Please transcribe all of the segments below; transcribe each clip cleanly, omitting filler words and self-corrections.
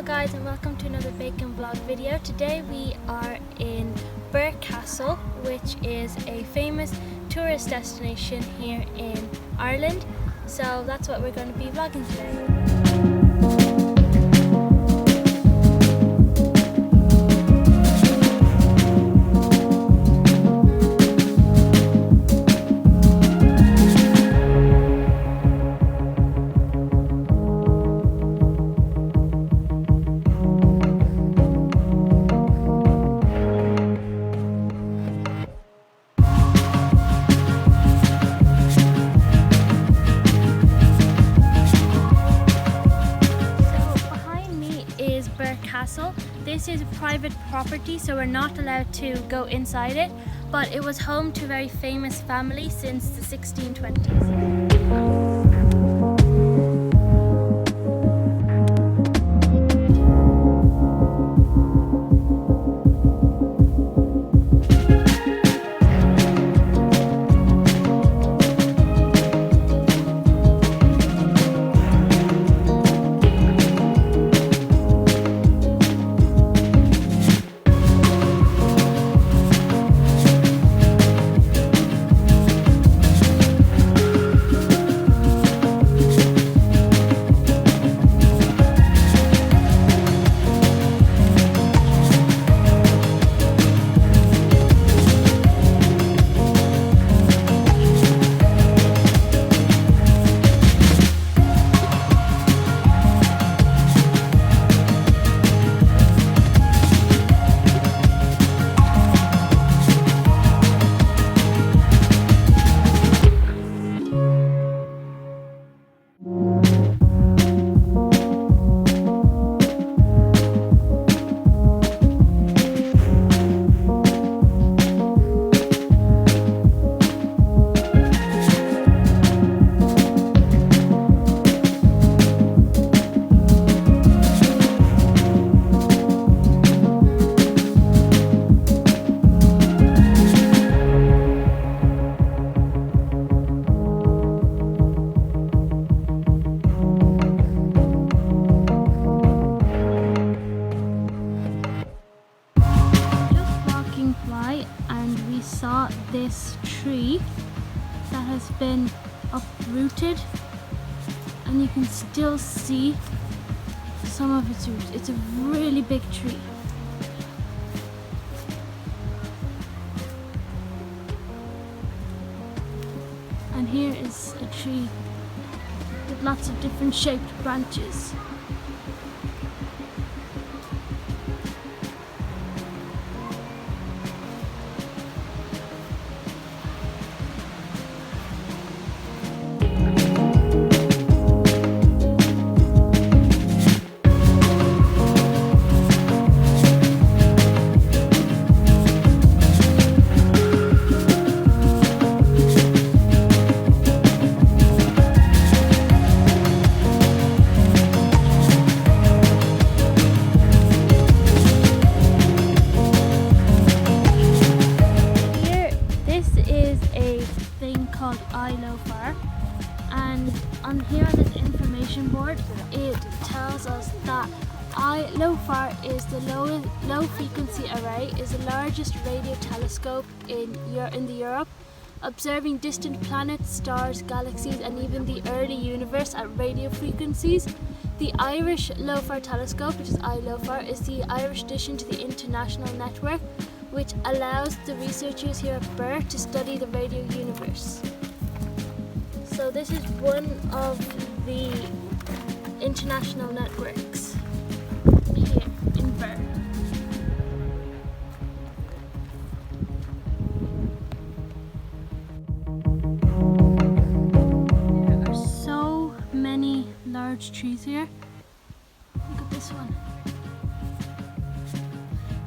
Hello guys, and welcome to another bacon vlog video. Today we are in Birr Castle, which is a famous tourist destination here in Ireland. So that's what we're going to be vlogging today. Birr Castle. This is private property, so we're not allowed to go inside it, but it was home to a very famous family since the 1620s. And we saw this tree that has been uprooted, and you can still see some of its roots. It's a really big tree. And here is a tree with lots of different shaped branches. Called I-LOFAR, and on here on this information board it tells us that I-LOFAR is the low frequency array, is the largest radio telescope in Europe, observing distant planets, stars, galaxies and even the early universe at radio frequencies. The Irish LOFAR telescope, which is I-LOFAR, is the Irish addition to the international network, which allows the researchers here at Birr to study the radio universe. So this is one of the international networks here in Birr. There are so many large trees here. Look at this one.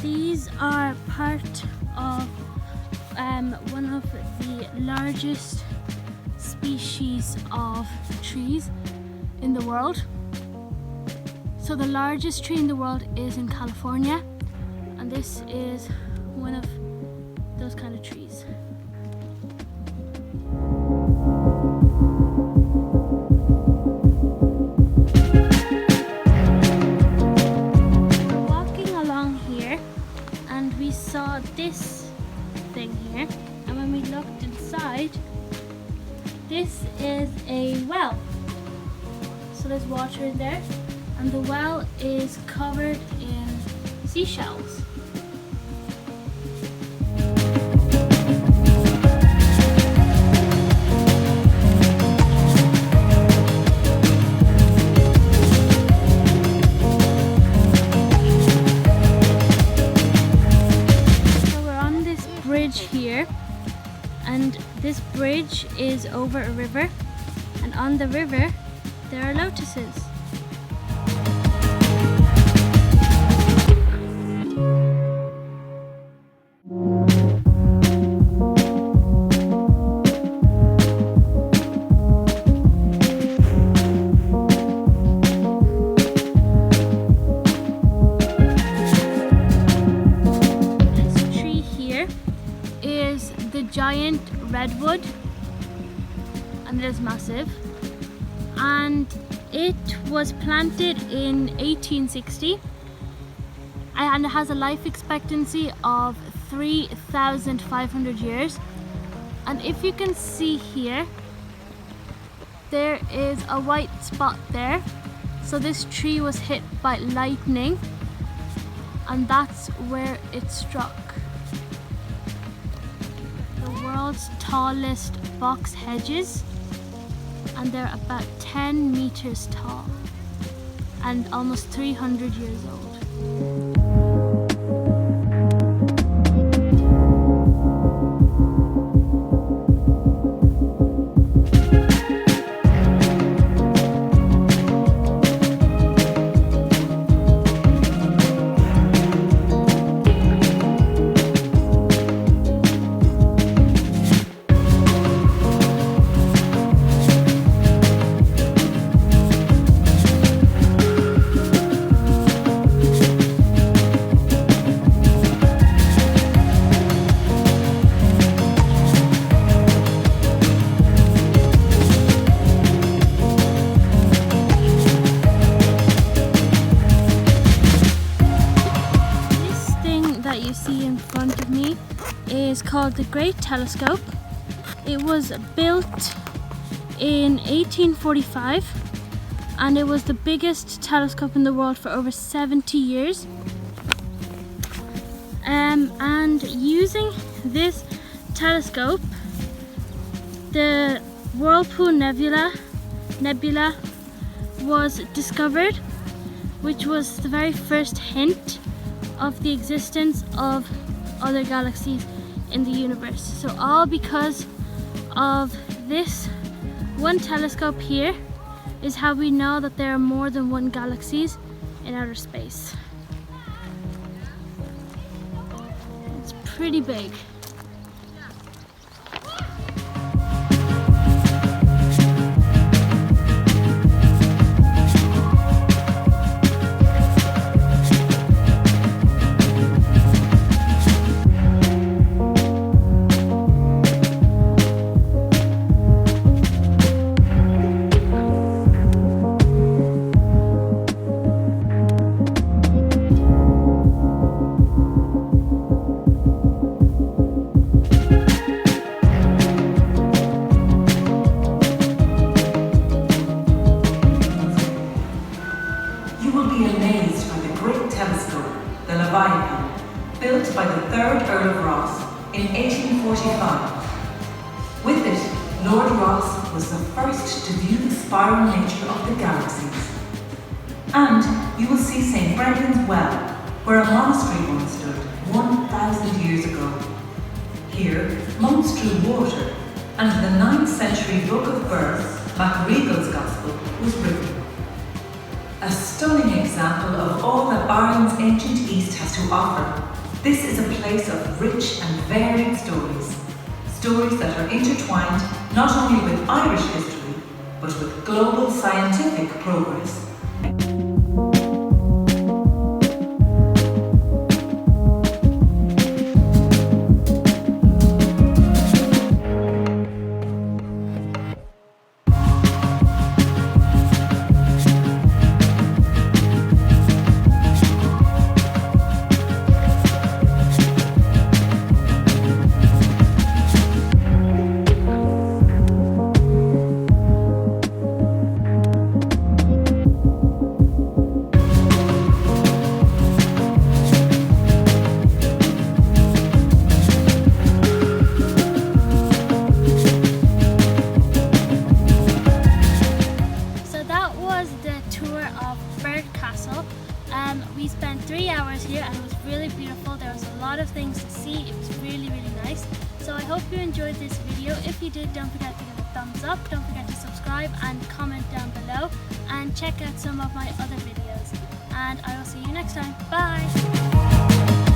These are part of one of the largest species of trees in the world. So the largest tree in the world is in California, and this is one of those kind of trees. so there's water in there, and the well is covered in seashells. So we're on this bridge here, and this bridge is over a river, and on the river there are lotuses. This tree here is the Giant Redwood, and it is massive, and it was planted in 1860 and it has a life expectancy of 3,500 years. And if you can see here, there is a white spot there, so this tree was hit by lightning and that's where it struck. The world's tallest box hedges, and they're about 10 meters tall and almost 300 years old. You see in front of me is called the Great Telescope. It was built in 1845 and it was the biggest telescope in the world for over 70 years. And using this telescope, the Whirlpool Nebula was discovered, which was the very first hint of the existence of other galaxies in the universe. So all because of this one telescope here is how we know that there are more than one galaxies in outer space. It's pretty big. Built by the 3rd Earl of Ross in 1845. With it, Lord Ross was the first to view the spiral nature of the galaxies. And you will see St. Brendan's Well, where a monastery once stood 1,000 years ago. Here, monks drew water, and the 9th century book of Birr, MacRegal's Gospel, was written. A stunning example of all that Ireland's ancient East has to offer. This is a place of rich and varied stories. Stories that are intertwined not only with Irish history, but with global scientific progress. tour of Birr Castle. We spent 3 hours here and it was really beautiful. There was a lot of things to see. It was really nice. So I hope you enjoyed this video. If you did, don't forget to give it a thumbs up. Don't forget to subscribe and comment down below. And check out some of my other videos. And I will see you next time. Bye!